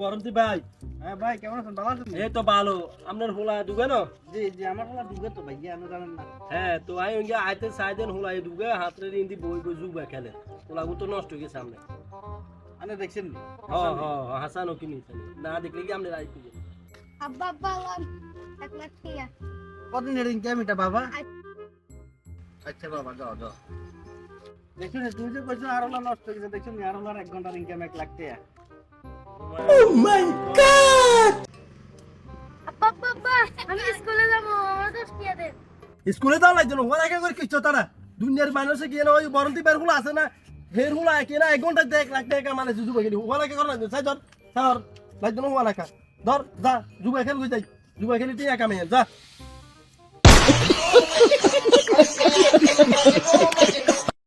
গরমতি ভাই। হ্যাঁ ভাই কেমন আছেন? ভালো আছেন? এই তো ভালো। আপনার হোলা দুগে না? জি জি আমার হলা দুগে তো ভাই আপনি জানেন না। হ্যাঁ তো আই ওই আইতে সাইদেন হোলা দুগে হাতরে ইন্দি বই বই জুবা খেলে। হোলা তো নষ্ট হয়ে গেছে সামনে। আপনি দেখছেন নি? হ্যাঁ হ্যাঁ হাসান ও কিনি না দেখলে কি আপনি রাইতে আব্বা আব্বা আল্লাহ 1 লাখ টাকা কতদিনের ইনকাম এটা বাবা? আচ্ছা বাবা দাও দাও। দেখুন তুই যে কইছো আর হলা নষ্ট হয়ে গেছে দেখছেন আর হলার 1 ঘন্টার ইনকাম 1 লাখ টাকা। আব্বা আব্বা আব্বা আমি স্কুলে যাব আমার 10 টাকা দেন স্কুলে দাও লাগতো না ওরা করে কিচ্ছু তারা দুনিয়ার মানুষে গিয়ে না ওই বরন্তি বের গুলো আছে না হের গুলো কি না 1 ঘন্টা 1 লাখ টাকা মানে জুবা গেলি ওরা কে করে সাই ধর ধর লাগতো না ওরা কা ধর যা জুবা খেল কই যাই জুবা খেলি তুই একা মেয়ে যা